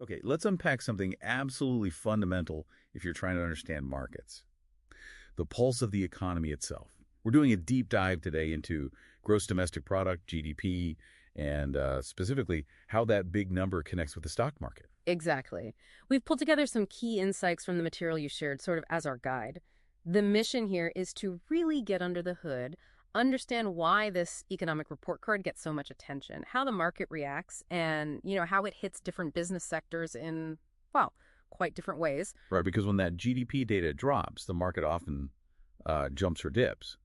Okay, let's unpack something absolutely fundamental if you're trying to understand markets. The pulse of the economy itself. We're doing a deep dive today into gross domestic product, GDP, and specifically how that big number connects with the stock market. Exactly. We've pulled together some key insights from the material you shared, sort of as our guide. The mission here is to really get under the hood, understand why this economic report card gets so much attention, how the market reacts, and, how it hits different business sectors in, well, quite different ways. Right, because when that GDP data drops, the market often jumps or dips.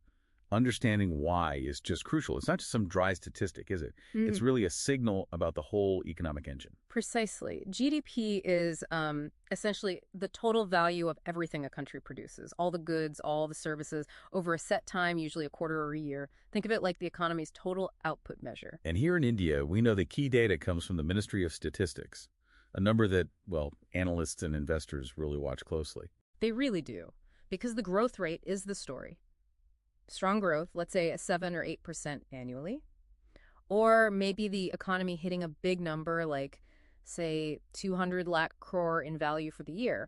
Understanding why is just crucial. It's not just some dry statistic, is it? It's really a signal about the whole economic engine. Precisely. GDP is essentially the total value of everything a country produces, all the goods, all the services, over a set time, usually a quarter or a year. Think of it like the economy's total output measure. And here in India, we know the key data comes from the Ministry of Statistics, a number that, well, analysts and investors really watch closely. They really do, because the growth rate is the story. Strong growth, let's say a 7 or 8% annually, or maybe the economy hitting a big number like, say, 200 lakh crore in value for the year.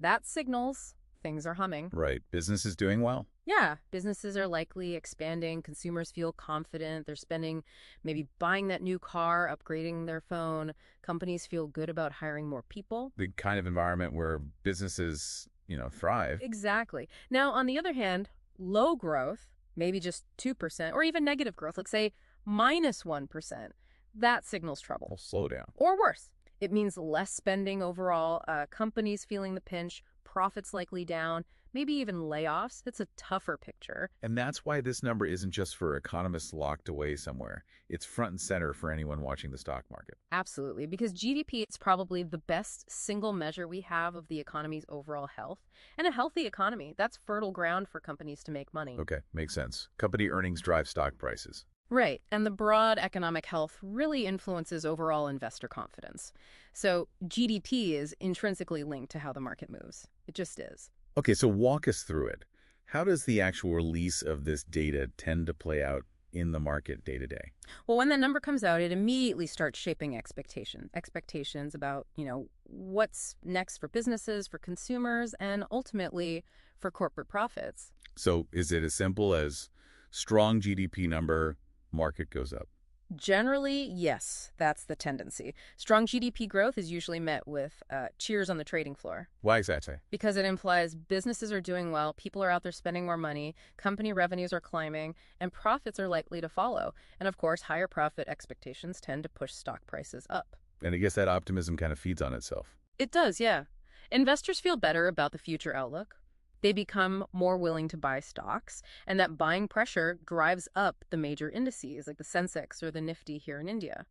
That signals things are humming. Right. Business is doing well. Yeah, businesses are likely expanding. Consumers feel confident. They're spending, maybe buying that new car, upgrading their phone. Companies feel good about hiring more people. The kind of environment where businesses, thrive. Exactly. Now, on the other hand, low growth, maybe just 2%, or even negative growth, let's say -1%, that signals trouble. Well, slow down. Or worse, it means less spending overall, companies feeling the pinch, profits likely down, maybe even layoffs. It's a tougher picture. And that's why this number isn't just for economists locked away somewhere. It's front and center for anyone watching the stock market. Absolutely, because GDP is probably the best single measure we have of the economy's overall health. And a healthy economy, that's fertile ground for companies to make money. Okay, makes sense. Company earnings drive stock prices. Right, and the broad economic health really influences overall investor confidence. So GDP is intrinsically linked to how the market moves. It just is. Okay, so walk us through it. How does the actual release of this data tend to play out in the market day to day? Well, when that number comes out, it immediately starts shaping expectations about, what's next for businesses, for consumers, and ultimately for corporate profits. So is it as simple as strong GDP number, market goes up? Generally, yes, that's the tendency. Strong GDP growth is usually met with cheers on the trading floor. Why exactly? Because it implies businesses are doing well, people are out there spending more money, company revenues are climbing, and profits are likely to follow. And of course, higher profit expectations tend to push stock prices up. And I guess that optimism kind of feeds on itself. It does, yeah. Investors feel better about the future outlook. They become more willing to buy stocks, and that buying pressure drives up the major indices like the Sensex or the Nifty here in India.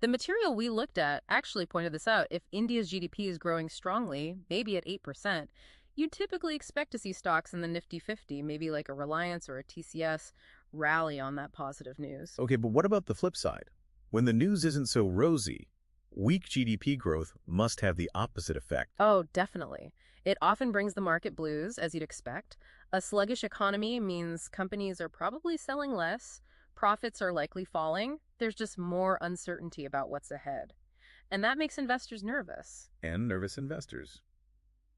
The material we looked at actually pointed this out. If India's GDP is growing strongly, maybe at 8%, you'd typically expect to see stocks in the Nifty 50, maybe like a Reliance or a TCS, rally on that positive news. Okay, but what about the flip side? When the news isn't so rosy, weak GDP growth must have the opposite effect. Oh, definitely. It often brings the market blues, as you'd expect. A sluggish economy means companies are probably selling less, profits are likely falling, there's just more uncertainty about what's ahead. And that makes investors nervous. And nervous investors.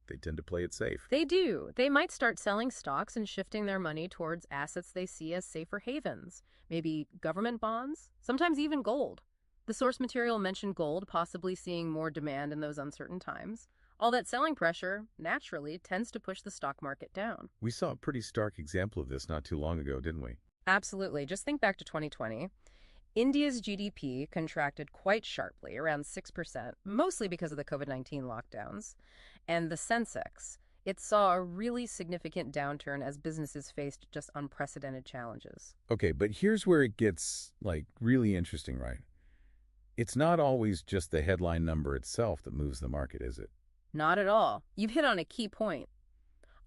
They tend to play it safe. They do. They might start selling stocks and shifting their money towards assets they see as safer havens. Maybe government bonds, sometimes even gold. The source material mentioned gold possibly seeing more demand in those uncertain times. All that selling pressure, naturally, tends to push the stock market down. We saw a pretty stark example of this not too long ago, didn't we? Absolutely. Just think back to 2020. India's GDP contracted quite sharply, around 6%, mostly because of the COVID-19 lockdowns. And the Sensex, it saw a really significant downturn as businesses faced just unprecedented challenges. Okay, but here's where it gets, really interesting, right? It's not always just the headline number itself that moves the market, is it? Not at all. You've hit on a key point.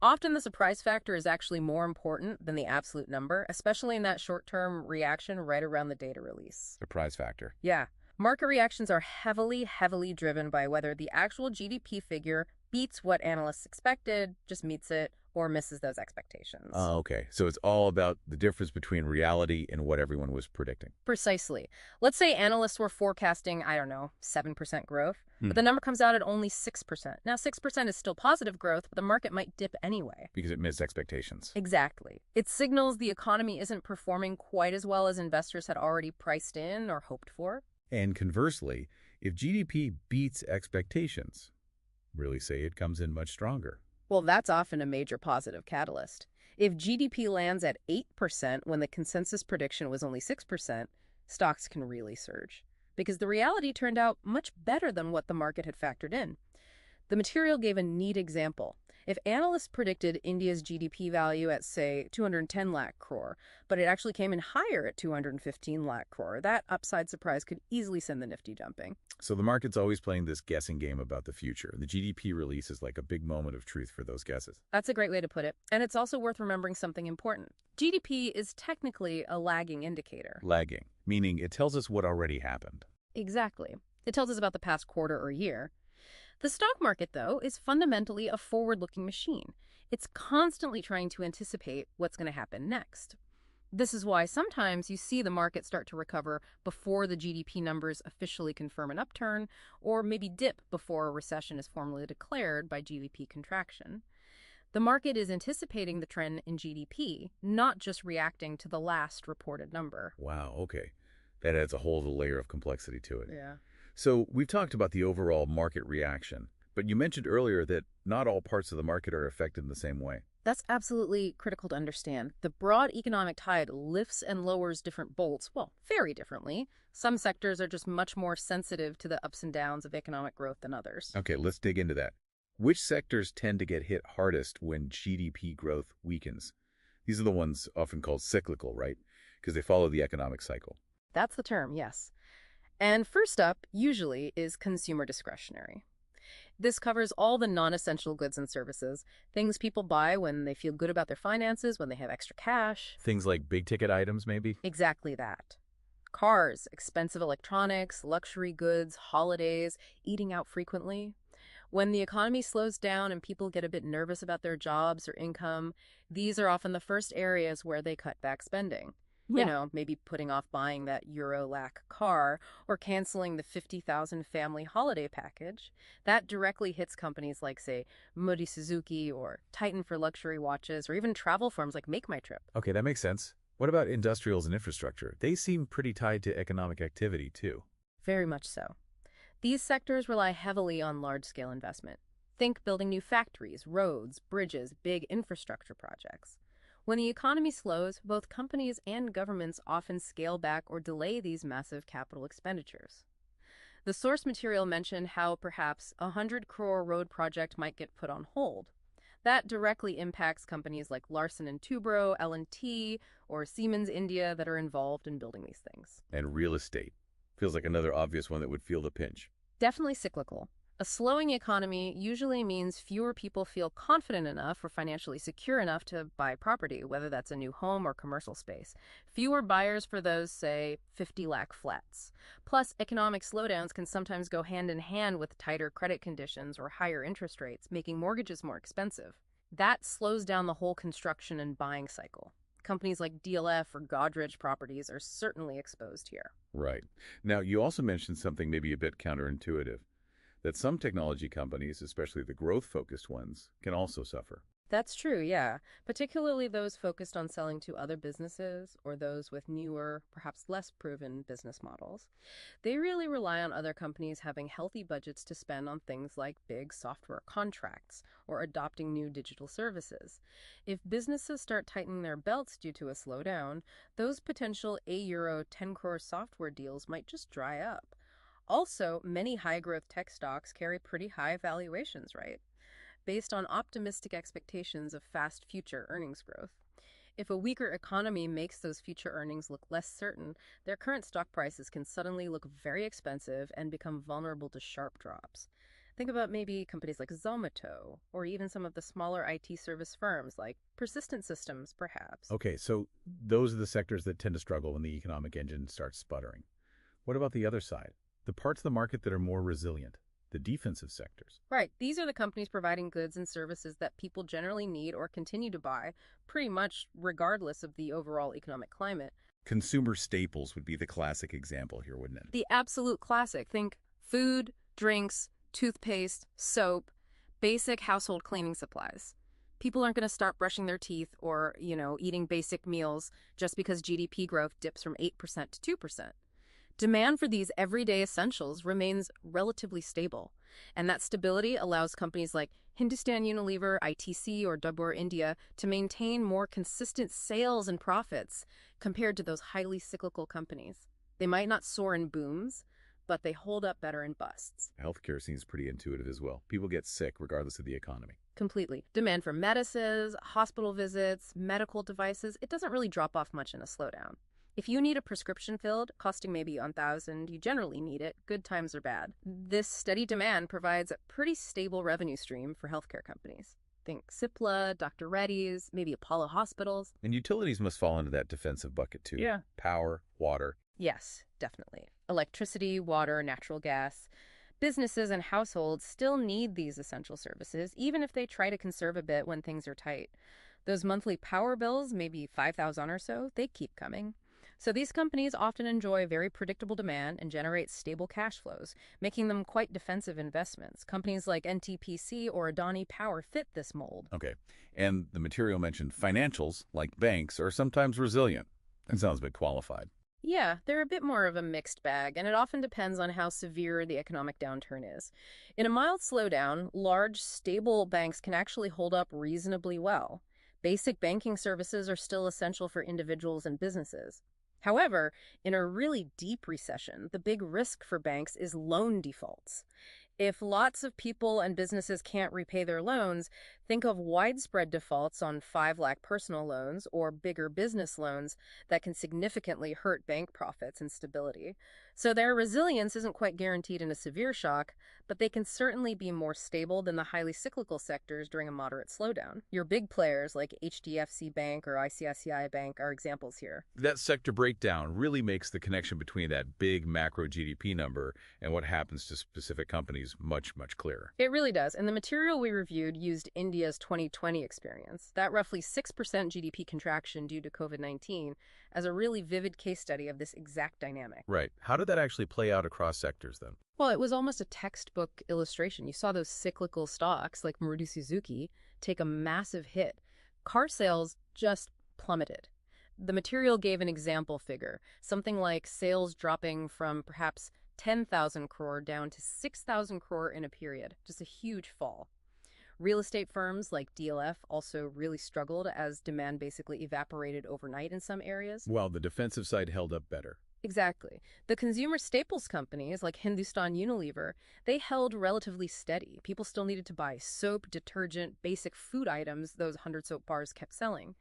Often the surprise factor is actually more important than the absolute number, especially in that short-term reaction right around the data release. Surprise factor. Yeah. Market reactions are heavily driven by whether the actual GDP figure beats what analysts expected, just meets it, or misses those expectations. Oh, okay. So it's all about the difference between reality and what everyone was predicting. Precisely. Let's say analysts were forecasting, I don't know, 7% growth, but Hmm. the number comes out at only 6%. Now, 6% is still positive growth, but the market might dip anyway. Because it missed expectations. Exactly. It signals the economy isn't performing quite as well as investors had already priced in or hoped for. And conversely, if GDP beats expectations, really say it comes in much stronger. Well, that's often a major positive catalyst. If GDP lands at 8% when the consensus prediction was only 6%, stocks can really surge because the reality turned out much better than what the market had factored in. The material gave a neat example. If analysts predicted India's GDP value at, say, 210 lakh crore, but it actually came in higher at 215 lakh crore, that upside surprise could easily send the Nifty jumping. So the market's always playing this guessing game about the future. The GDP release is like a big moment of truth for those guesses. That's a great way to put it. And it's also worth remembering something important. GDP is technically a lagging indicator. Lagging, meaning it tells us what already happened. Exactly. It tells us about the past quarter or year. The stock market, though, is fundamentally a forward-looking machine. It's constantly trying to anticipate what's going to happen next. This is why sometimes you see the market start to recover before the GDP numbers officially confirm an upturn, or maybe dip before a recession is formally declared by GDP contraction. The market is anticipating the trend in GDP, not just reacting to the last reported number. Wow, okay. That adds a whole other layer of complexity to it. Yeah. So we've talked about the overall market reaction, but you mentioned earlier that not all parts of the market are affected in the same way. That's absolutely critical to understand. The broad economic tide lifts and lowers different bolts, well, very differently. Some sectors are just much more sensitive to the ups and downs of economic growth than others. Okay, let's dig into that. Which sectors tend to get hit hardest when GDP growth weakens? These are the ones often called cyclical, right? Because they follow the economic cycle. That's the term, yes. And first up, usually, is consumer discretionary. This covers all the non-essential goods and services, things people buy when they feel good about their finances, when they have extra cash. Things like big ticket items, maybe? Exactly that. Cars, expensive electronics, luxury goods, holidays, eating out frequently. When the economy slows down and people get a bit nervous about their jobs or income, these are often the first areas where they cut back spending. You Yeah. know, maybe putting off buying that Euro-lac car or canceling the 50,000 family holiday package. That directly hits companies like, say, Moody Suzuki or Titan for luxury watches or even travel firms like Make My Trip. Okay, that makes sense. What about industrials and infrastructure? They seem pretty tied to economic activity, too. Very much so. These sectors rely heavily on large-scale investment. Think building new factories, roads, bridges, big infrastructure projects. When the economy slows, both companies and governments often scale back or delay these massive capital expenditures. The source material mentioned how perhaps a 100 crore road project might get put on hold. That directly impacts companies like Larsen and Toubro, L&T, or Siemens India that are involved in building these things. And real estate. Feels like another obvious one that would feel the pinch. Definitely cyclical. A slowing economy usually means fewer people feel confident enough or financially secure enough to buy property, whether that's a new home or commercial space. Fewer buyers for those, say, 50 lakh flats. Plus, economic slowdowns can sometimes go hand in hand with tighter credit conditions or higher interest rates, making mortgages more expensive. That slows down the whole construction and buying cycle. Companies like DLF or Godrej Properties are certainly exposed here. Right. Now, you also mentioned something maybe a bit counterintuitive, that some technology companies, especially the growth-focused ones, can also suffer. That's true, yeah. Particularly those focused on selling to other businesses or those with newer, perhaps less proven business models. They really rely on other companies having healthy budgets to spend on things like big software contracts or adopting new digital services. If businesses start tightening their belts due to a slowdown, those potential €10 crore software deals might just dry up. Also, many high-growth tech stocks carry pretty high valuations, right? Based on optimistic expectations of fast future earnings growth. If a weaker economy makes those future earnings look less certain, their current stock prices can suddenly look very expensive and become vulnerable to sharp drops. Think about maybe companies like Zomato, or even some of the smaller IT service firms like Persistent Systems, perhaps. Okay, so those are the sectors that tend to struggle when the economic engine starts sputtering. What about the other side? The parts of the market that are more resilient? the defensive sectors. Right. These are the companies providing goods and services that people generally need or continue to buy, pretty much regardless of the overall economic climate. Consumer staples would be the classic example here, wouldn't it? The absolute classic. Think food, drinks, toothpaste, soap, basic household cleaning supplies. People aren't going to start brushing their teeth or, eating basic meals just because GDP growth dips from 8% to 2%. Demand for these everyday essentials remains relatively stable, and that stability allows companies like Hindustan Unilever, ITC, or Dabur India to maintain more consistent sales and profits compared to those highly cyclical companies. They might not soar in booms, but they hold up better in busts. Healthcare seems pretty intuitive as well. People get sick regardless of the economy. Completely. Demand for medicines, hospital visits, medical devices, it doesn't really drop off much in a slowdown. If you need a prescription filled, costing maybe 1,000, you generally need it, good times or bad. This steady demand provides a pretty stable revenue stream for healthcare companies. Think Cipla, Dr. Reddy's, maybe Apollo Hospitals. And utilities must fall into that defensive bucket too. Yeah. Power, water. Yes, definitely. Electricity, water, natural gas. Businesses and households still need these essential services, even if they try to conserve a bit when things are tight. Those monthly power bills, maybe 5,000 or so, they keep coming. So these companies often enjoy very predictable demand and generate stable cash flows, making them quite defensive investments. Companies like NTPC or Adani Power fit this mold. Okay. And the material mentioned financials, like banks, are sometimes resilient. That sounds a bit qualified. Yeah, they're a bit more of a mixed bag, and it often depends on how severe the economic downturn is. In a mild slowdown, large, stable banks can actually hold up reasonably well. Basic banking services are still essential for individuals and businesses. However, in a really deep recession, the big risk for banks is loan defaults. If lots of people and businesses can't repay their loans, think of widespread defaults on 5 lakh personal loans or bigger business loans that can significantly hurt bank profits and stability. So their resilience isn't quite guaranteed in a severe shock, but they can certainly be more stable than the highly cyclical sectors during a moderate slowdown. Your big players like HDFC Bank or ICICI Bank are examples here. That sector breakdown really makes the connection between that big macro GDP number and what happens to specific companies much, much clearer. It really does. And the material we reviewed used India's 2020 experience, that roughly 6% GDP contraction due to COVID-19, as a really vivid case study of this exact dynamic. Right. How did that actually play out across sectors then? Well, it was almost a textbook illustration. You saw those cyclical stocks like Maruti Suzuki take a massive hit. Car sales just plummeted. The material gave an example figure, something like sales dropping from perhaps 10,000 crore down to 6,000 crore in a period. Just a huge fall. Real estate firms like DLF also really struggled as demand basically evaporated overnight in some areas. While the defensive side held up better. Exactly. The consumer staples companies like Hindustan Unilever, they held relatively steady. People still needed to buy soap, detergent, basic food items those 100 soap bars kept selling.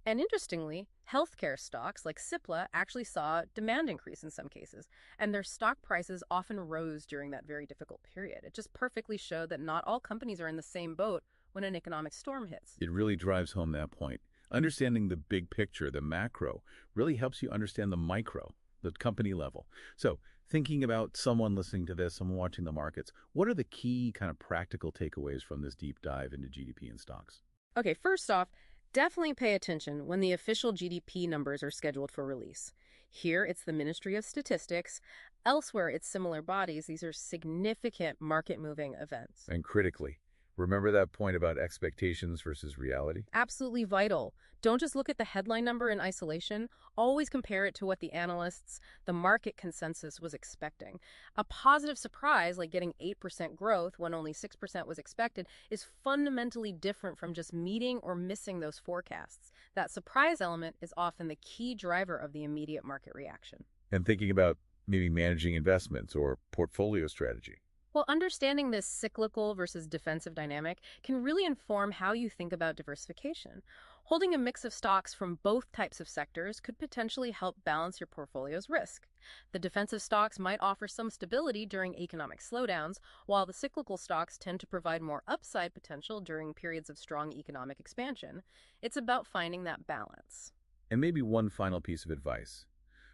And interestingly, healthcare stocks like Cipla actually saw demand increase in some cases, and their stock prices often rose during that very difficult period. It just perfectly showed that not all companies are in the same boat when an economic storm hits. It really drives home that point. Understanding the big picture, the macro, really helps you understand the micro, the company level. So thinking about someone listening to this, someone watching the markets, what are the key kind of practical takeaways from this deep dive into GDP and stocks? Okay, first off, definitely pay attention when the official GDP numbers are scheduled for release. Here, it's the Ministry of Statistics. Elsewhere, it's similar bodies. These are significant market-moving events. And critically, remember that point about expectations versus reality? Absolutely vital. Don't just look at the headline number in isolation. Always compare it to what the analysts, the market consensus was expecting. A positive surprise, like getting 8% growth when only 6% was expected, is fundamentally different from just meeting or missing those forecasts. That surprise element is often the key driver of the immediate market reaction. And thinking about maybe managing investments or portfolio strategy. Well, understanding this cyclical versus defensive dynamic can really inform how you think about diversification. Holding a mix of stocks from both types of sectors could potentially help balance your portfolio's risk. The defensive stocks might offer some stability during economic slowdowns, while the cyclical stocks tend to provide more upside potential during periods of strong economic expansion. It's about finding that balance. And maybe one final piece of advice,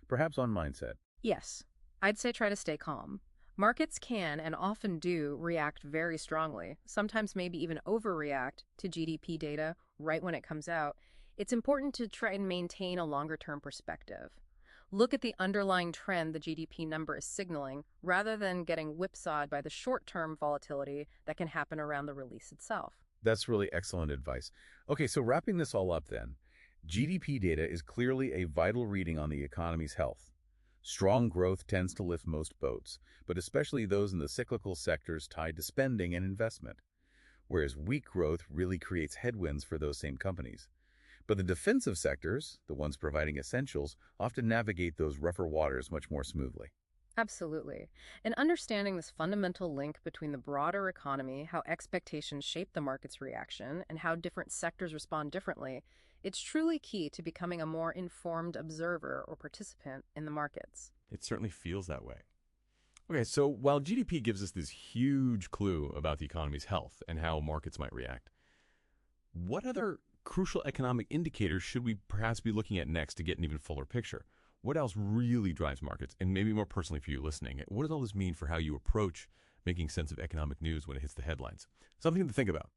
perhaps on mindset. Yes, I'd say try to stay calm. Markets can and often do react very strongly, sometimes maybe even overreact to GDP data right when it comes out. It's important to try and maintain a longer term perspective. Look at the underlying trend the GDP number is signaling rather than getting whipsawed by the short term volatility that can happen around the release itself. That's really excellent advice. Okay, so wrapping this all up then, GDP data is clearly a vital reading on the economy's health. Strong growth tends to lift most boats, but especially those in the cyclical sectors tied to spending and investment, whereas weak growth really creates headwinds for those same companies. But the defensive sectors, the ones providing essentials, often navigate those rougher waters much more smoothly. Absolutely. And understanding this fundamental link between the broader economy, how expectations shape the market's reaction, and how different sectors respond differently, it's truly key to becoming a more informed observer or participant in the markets. It certainly feels that way. Okay, so while GDP gives us this huge clue about the economy's health and how markets might react, what other crucial economic indicators should we perhaps be looking at next to get an even fuller picture? What else really drives markets? And maybe more personally for you listening, what does all this mean for how you approach making sense of economic news when it hits the headlines? Something to think about.